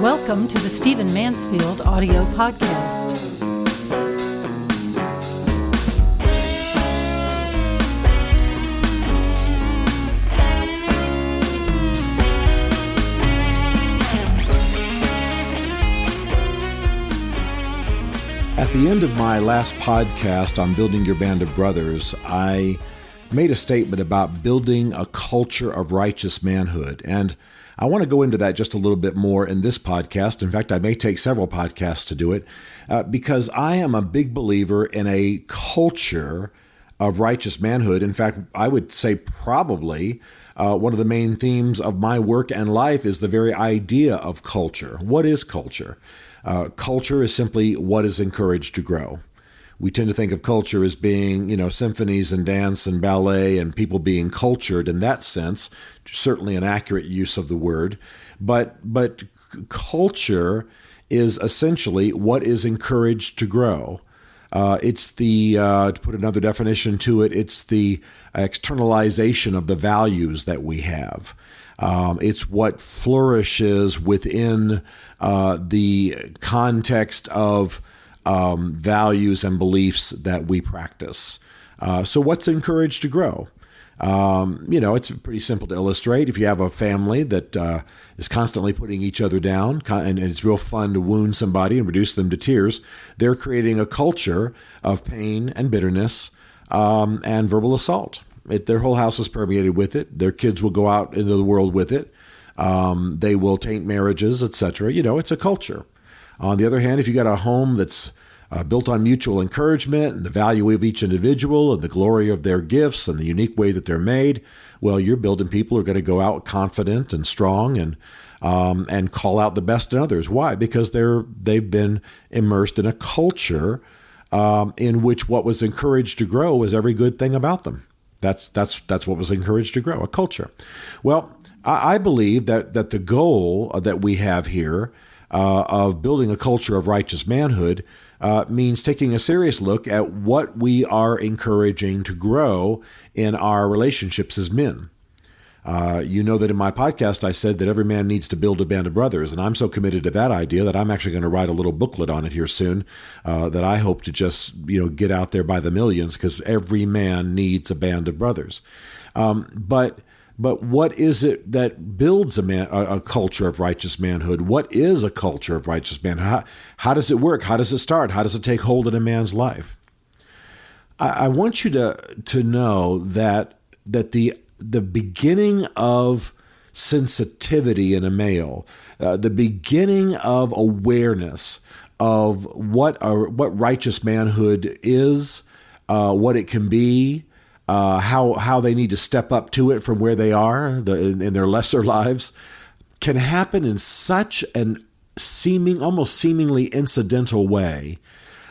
Welcome to the Stephen Mansfield audio podcast. At the end of my last podcast on building your band of brothers, I made a statement about building a culture of righteous manhood. And I want to go into that just a little bit more in this podcast. In fact, I may take several podcasts to do it because I am a big believer in a culture of righteous manhood. In fact, I would say probably one of the main themes of my work and life is the very idea of culture. What is culture? Culture is simply what is encouraged to grow. We tend to think of culture as being, symphonies and dance and ballet and people being cultured in that sense, certainly an accurate use of the word. But culture is essentially what is encouraged to grow. It's the, to put another definition to it, it's the externalization of the values that we have. It's what flourishes within the context of values and beliefs that we practice. So what's encouraged to grow? It's pretty simple to illustrate. If you have a family that is constantly putting each other down, and it's real fun to wound somebody and reduce them to tears, they're creating a culture of pain and bitterness and verbal assault. Their whole house is permeated with it. Their kids will go out into the world with it. They will taint marriages, etc. It's a culture. On the other hand, if you got a home that's built on mutual encouragement and the value of each individual and the glory of their gifts and the unique way that they're made, well, you're building people who are going to go out confident and strong and call out the best in others. Why? Because they've been immersed in a culture in which what was encouraged to grow was every good thing about them. That's what was encouraged to grow, a culture. Well, I believe that the goal that we have here of building a culture of righteous manhood means taking a serious look at what we are encouraging to grow in our relationships as men. You know that in my podcast, I said that every man needs to build a band of brothers, and I'm so committed to that idea that I'm actually going to write a little booklet on it here soon that I hope to just get out there by the millions, because every man needs a band of brothers. But what is it that builds a culture of righteous manhood? What is a culture of righteous manhood? How does it work? How does it start? How does it take hold in a man's life? I want you to know that the beginning of sensitivity in a male, the beginning of awareness of what righteous manhood is, what it can be, how they need to step up to it from where they are in their lesser lives, can happen in such an almost seemingly incidental way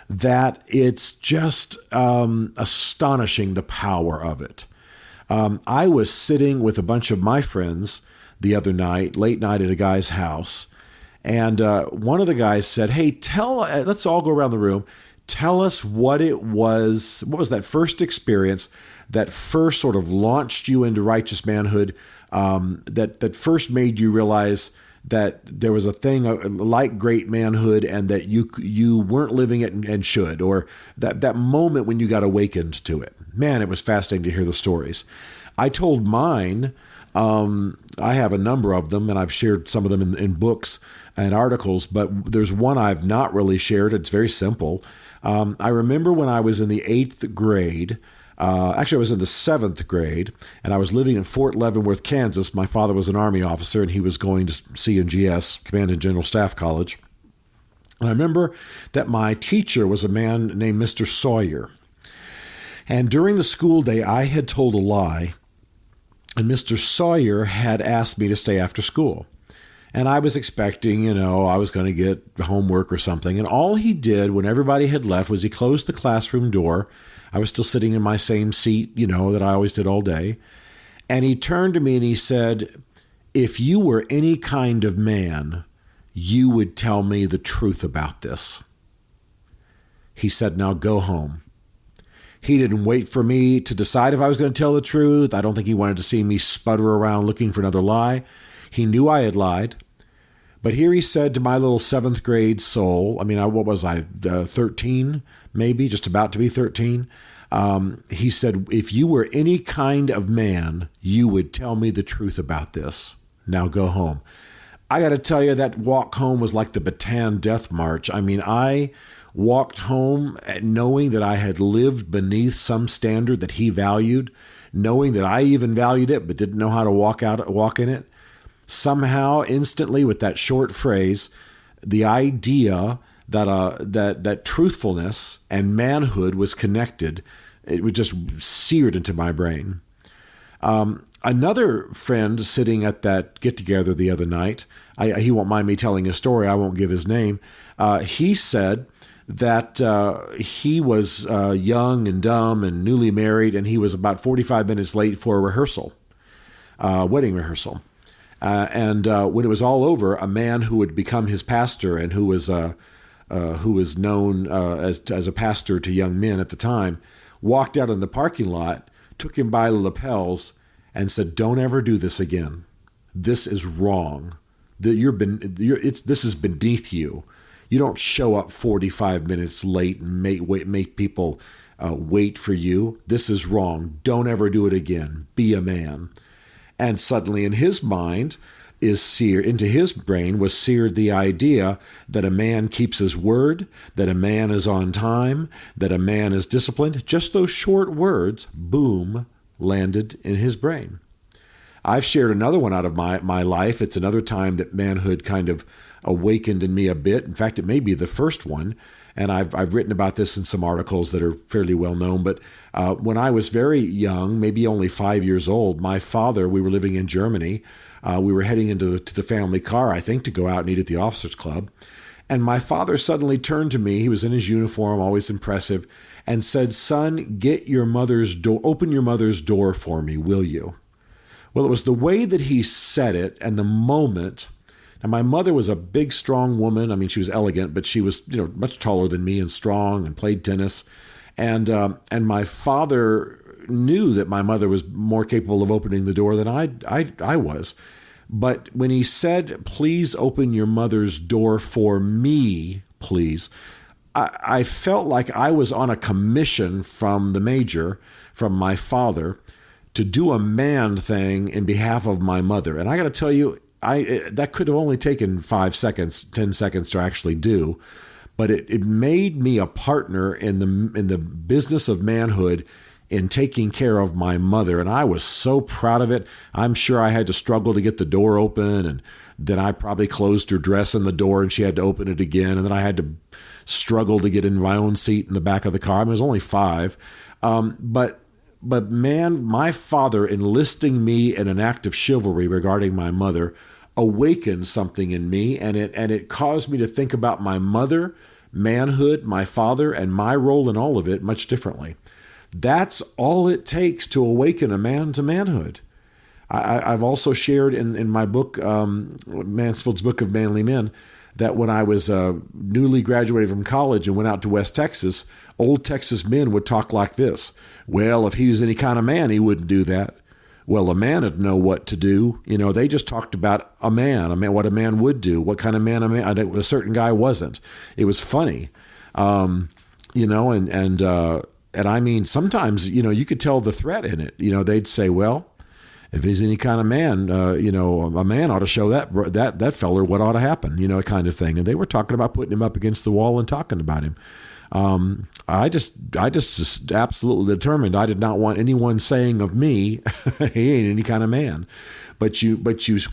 that it's just astonishing, the power of it. I was sitting with a bunch of my friends the other night, late night at a guy's house, and one of the guys said, "Hey, let's all go around the room. Tell us what it was. What was that first experience that first sort of launched you into righteous manhood, that first made you realize that there was a thing like great manhood and that you weren't living it and should, or that moment when you got awakened to it." Man, it was fascinating to hear the stories. I told mine. I have a number of them, and I've shared some of them in books and articles, but there's one I've not really shared. It's very simple. I remember when I was in the 8th grade, actually I was in the 7th grade, and I was living in Fort Leavenworth, Kansas. My father was an Army officer, and he was going to CNGS, Command and General Staff College. And I remember that my teacher was a man named Mr. Sawyer. And during the school day, I had told a lie, and Mr. Sawyer had asked me to stay after school. And I was expecting, I was going to get homework or something. And all he did when everybody had left was he closed the classroom door. I was still sitting in my same seat, that I always did all day. And he turned to me and he said, "If you were any kind of man, you would tell me the truth about this." He said, "Now go home." He didn't wait for me to decide if I was going to tell the truth. I don't think he wanted to see me sputter around looking for another lie. He knew I had lied, But here he said to my little seventh grade soul, what was I, 13, maybe, just about to be 13. He said, if you were any kind of man, you would tell me the truth about this. Now go home. I got to tell you, that walk home was like the Bataan Death March. I walked home knowing that I had lived beneath some standard that he valued, knowing that I even valued it, but didn't know how to walk in it. Somehow, instantly, with that short phrase, the idea that truthfulness and manhood was connected, it was just seared into my brain. Another friend sitting at that get-together the other night, he won't mind me telling his story, I won't give his name, he said that he was young and dumb and newly married, and he was about 45 minutes late for a rehearsal, wedding rehearsal. And when it was all over, a man who would become his pastor and who was known as a pastor to young men at the time, walked out in the parking lot, took him by the lapels, and said, "Don't ever do this again. This is wrong. This is beneath you. You don't show up 45 minutes late and make people wait for you. This is wrong. Don't ever do it again. Be a man." And suddenly in his mind into his brain was seared the idea that a man keeps his word, that a man is on time, that a man is disciplined. Just those short words, boom, landed in his brain. I've shared another one out of my life. It's another time that manhood kind of awakened in me a bit. In fact, it may be the first one. And I've written about this in some articles that are fairly well known. But when I was very young, maybe only 5 years old, my father, we were living in Germany. We were heading into the family car, I think, to go out and eat at the officers' club. And my father suddenly turned to me. He was in his uniform, always impressive, and said, "Son, open your mother's door for me, will you?" Well, it was the way that he said it and the moment. And my mother was a big, strong woman. She was elegant, but she was, much taller than me and strong and played tennis. And my father knew that my mother was more capable of opening the door than I was. But when he said, "Please open your mother's door for me, please," I felt like I was on a commission from the major, from my father, to do a man thing in behalf of my mother. And I got to tell you, that could have only taken 5 seconds, 10 seconds to actually do, but it made me a partner in the business of manhood in taking care of my mother. And I was so proud of it. I'm sure I had to struggle to get the door open, and then I probably closed her dress in the door and she had to open it again. And then I had to struggle to get in my own seat in the back of the car. I was only 5. But man, my father enlisting me in an act of chivalry regarding my mother awakened something in me, and it caused me to think about my mother, manhood, my father, and my role in all of it much differently. That's all it takes to awaken a man to manhood. I've also shared in my book, Mansfield's Book of Manly Men, that when I was newly graduated from college and went out to West Texas, old Texas men would talk like this. "Well, if he was any kind of man, he wouldn't do that." Well, a man would know what to do. They just talked about a man, what a man would do, what kind of man a certain guy wasn't. It was funny, and sometimes, you could tell the threat in it. They'd say, "Well, if he's any kind of man, a man ought to show that feller what ought to happen, kind of thing." And they were talking about putting him up against the wall and talking about him. I just absolutely determined I did not want anyone saying of me, "He ain't any kind of man." But you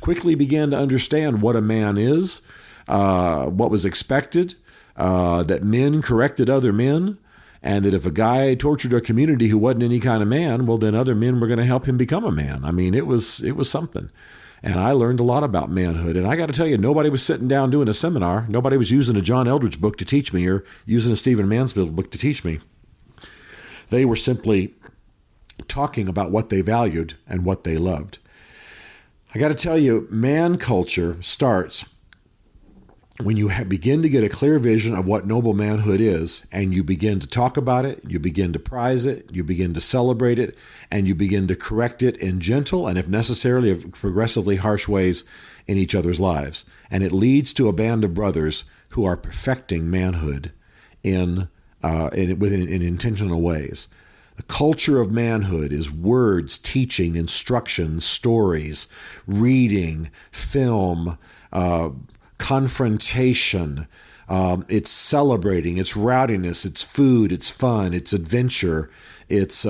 quickly began to understand what a man is, what was expected, that men corrected other men, and that if a guy tortured a community who wasn't any kind of man, well, then other men were going to help him become a man. It was something. And I learned a lot about manhood. And I got to tell you, nobody was sitting down doing a seminar. Nobody was using a John Eldredge book to teach me or using a Stephen Mansfield book to teach me. They were simply talking about what they valued and what they loved. I got to tell you, man culture starts when you begin to get a clear vision of what noble manhood is, and you begin to talk about it, you begin to prize it, you begin to celebrate it, and you begin to correct it in gentle and, if necessarily, progressively harsh ways in each other's lives. And it leads to a band of brothers who are perfecting manhood in intentional ways. The culture of manhood is words, teaching, instruction, stories, reading, film, confrontation. It's celebrating, it's rowdiness, it's food, it's fun, it's adventure, it's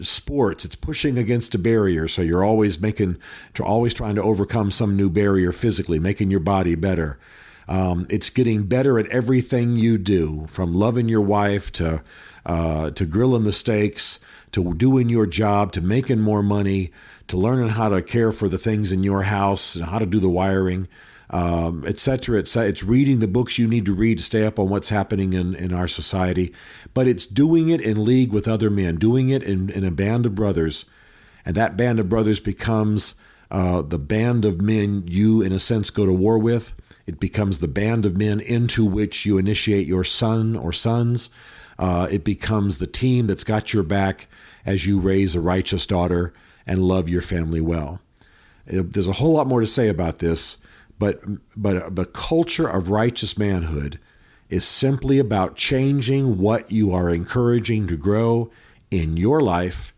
sports, it's pushing against a barrier. So you're always trying to overcome some new barrier physically, making your body better. It's getting better at everything you do, from loving your wife to grilling the steaks, to doing your job, to making more money, to learning how to care for the things in your house and how to do the wiring, et cetera, et cetera. It's reading the books you need to read to stay up on what's happening in our society. But it's doing it in league with other men, doing it in a band of brothers. And that band of brothers becomes the band of men you, in a sense, go to war with. It becomes the band of men into which you initiate your son or sons. It becomes the team that's got your back as you raise a righteous daughter and love your family well. There's a whole lot more to say about this, but the culture of righteous manhood is simply about changing what you are encouraging to grow in your life,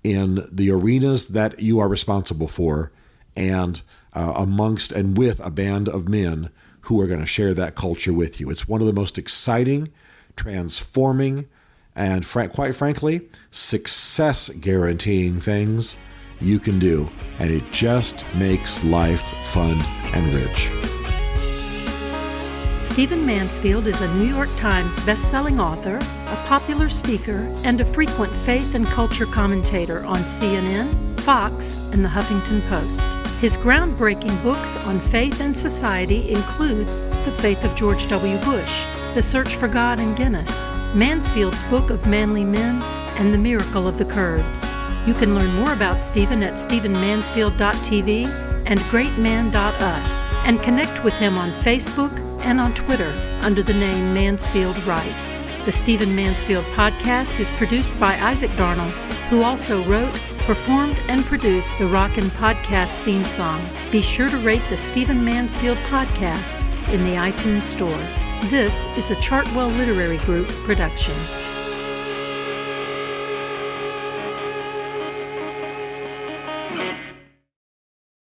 in the arenas that you are responsible for, and amongst and with a band of men who are going to share that culture with you. It's one of the most exciting, transforming, and quite frankly, success guaranteeing things you can do. And it just makes life fun and rich. Stephen Mansfield is a New York Times best-selling author, a popular speaker, and a frequent faith and culture commentator on CNN, Fox, and the Huffington Post. His groundbreaking books on faith and society include The Faith of George W. Bush, The Search for God in Guinness, Mansfield's Book of Manly Men, and The Miracle of the Kurds. You can learn more about Stephen at stephenmansfield.tv and greatman.us, and connect with him on Facebook and on Twitter under the name Mansfield Writes. The Stephen Mansfield podcast is produced by Isaac Darnell, who also wrote, performed, and produced the Rockin' Podcast theme song. Be sure to rate the Stephen Mansfield podcast in the iTunes Store. This is a Chartwell Literary Group production.